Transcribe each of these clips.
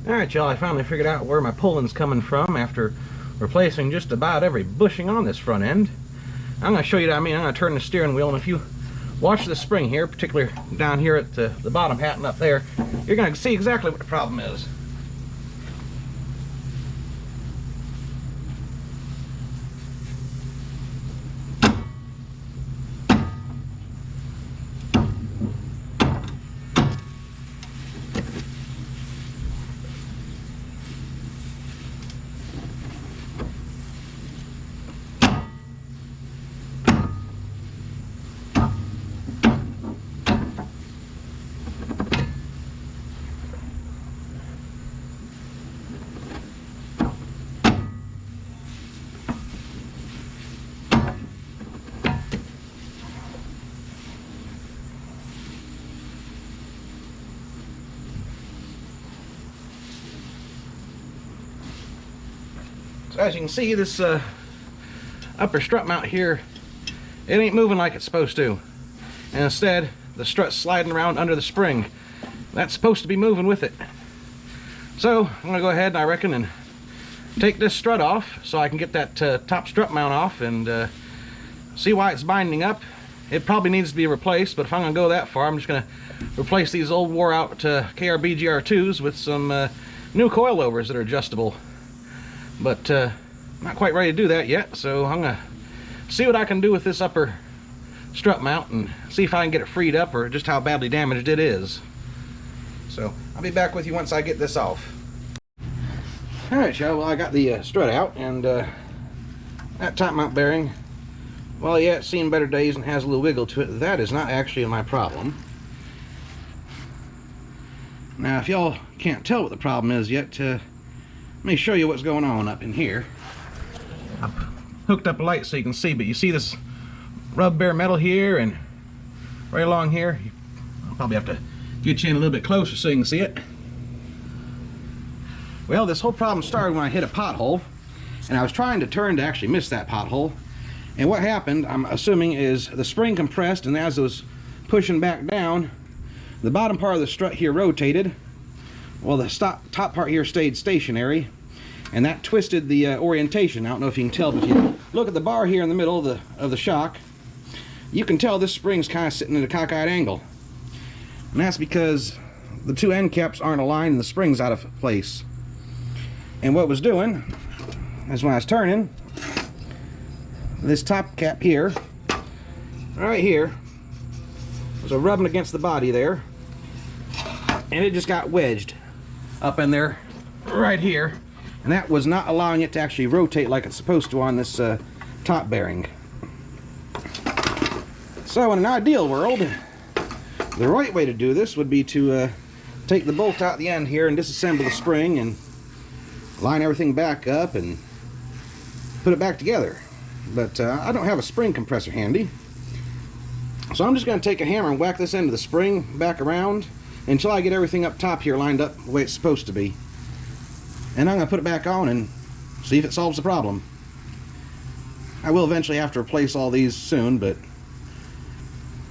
Alright y'all, I finally figured out where my pulling's coming from after replacing just about every bushing on this front end. I'm going to show you what I mean. I'm going to turn the steering wheel, and if you watch the spring here, particularly down here at the bottom hat and up there, you're going to see exactly what the problem is. So as you can see, this upper strut mount here, it ain't moving like it's supposed to. And instead, the strut's sliding around under the spring. That's supposed to be moving with it. So I'm going to go ahead, and I reckon, and take this strut off so I can get that top strut mount off and see why it's binding up. It probably needs to be replaced, but if I'm going to go that far, I'm just going to replace these old wore out KRB GR2s with some new coilovers that are adjustable. But not quite ready to do that yet, so I'm going to see what I can do with this upper strut mount and see if I can get it freed up or just how badly damaged it is. So I'll be back with you once I get this off. Alright y'all, well I got the strut out, and that top mount bearing, well yeah, it's seen better days and has a little wiggle to it. That is not actually my problem. Now if y'all can't tell what the problem is yet, let me show you what's going on up in here. I've hooked up a light so you can see, but you see this rub bare metal here and right along here. I'll probably have to get you in a little bit closer so you can see it. Well, this whole problem started when I hit a pothole, and I was trying to turn to actually miss that pothole. And what happened, I'm assuming, is the spring compressed, and as it was pushing back down, the bottom part of the strut here rotated. Well, the top part here stayed stationary, and that twisted the orientation. I don't know if you can tell, but if you look at the bar here in the middle of the shock, you can tell this spring's kind of sitting at a cockeyed angle. And that's because the two end caps aren't aligned and the spring's out of place. And what it was doing is when I was turning, this top cap here, right here, was rubbing against the body there, and it just got wedged up in there right here, and that was not allowing it to actually rotate like it's supposed to on this top bearing. So in an ideal world, the right way to do this would be to take the bolt out the end here and disassemble the spring and line everything back up and put it back together. But I don't have a spring compressor handy, so I'm just going to take a hammer and whack this end of the spring back around until I get everything up top here lined up the way it's supposed to be. And I'm going to put it back on and see if it solves the problem. I will eventually have to replace all these soon, but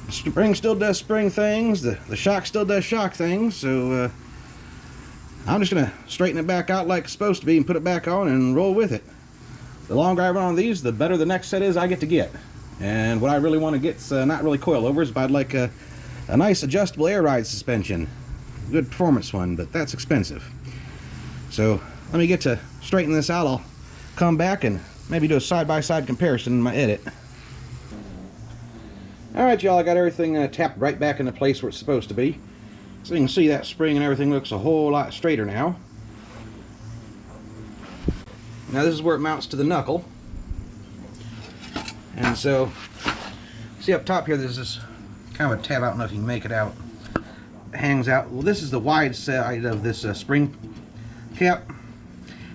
the spring still does spring things, the shock still does shock things, so I'm just going to straighten it back out like it's supposed to be and put it back on and roll with it. The longer I run on these, the better the next set is I get to get. And what I really want to get is not really coilovers, but I'd like a nice adjustable air ride suspension. Good performance one, but that's expensive. So let me get to straighten this out. I'll come back and maybe do a side-by-side comparison in my edit. Alright y'all, I got everything tapped right back into place where it's supposed to be. So you can see that spring and everything looks a whole lot straighter now. Now this is where it mounts to the knuckle. And so, see up top here there's this kind of a tab, I don't know if you can make it out. It hangs out. Well, this is the wide side of this spring cap,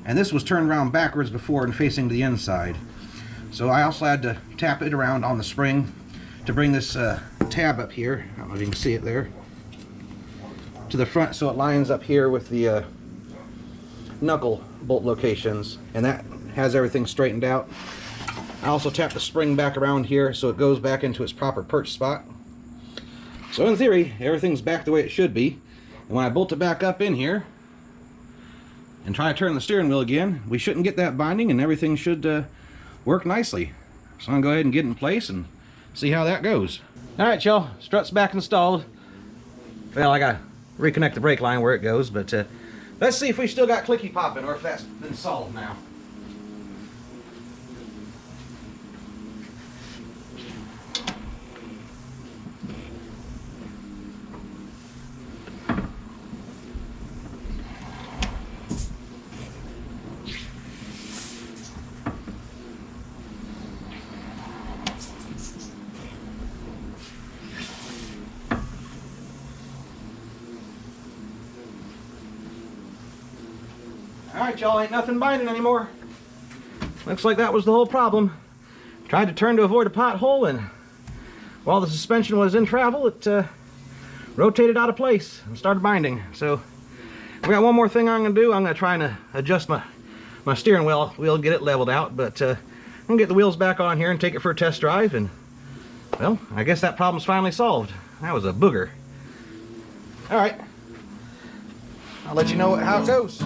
and this was turned around backwards before and facing to the inside. So I also had to tap it around on the spring to bring this tab up here, I don't know if you can see it there, to the front so it lines up here with the knuckle bolt locations, and that has everything straightened out. I also tapped the spring back around here so it goes back into its proper perch spot. So in theory, everything's back the way it should be. And when I bolt it back up in here, and try to turn the steering wheel again, we shouldn't get that binding and everything should work nicely. So I'm going to go ahead and get in place and see how that goes. Alright y'all, strut's back installed. Well, I got to reconnect the brake line where it goes, but let's see if we still got clicky popping or if that's been solved now. Alright y'all, ain't nothing binding anymore. Looks like that was the whole problem. Tried to turn to avoid a pothole, and while the suspension was in travel, it rotated out of place and started binding. So we got one more thing I'm going to do. I'm going to try and adjust my steering wheel and get it leveled out, but I'm going to get the wheels back on here and take it for a test drive, and well, I guess that problem's finally solved. That was a booger. Alright, I'll let you know how it goes.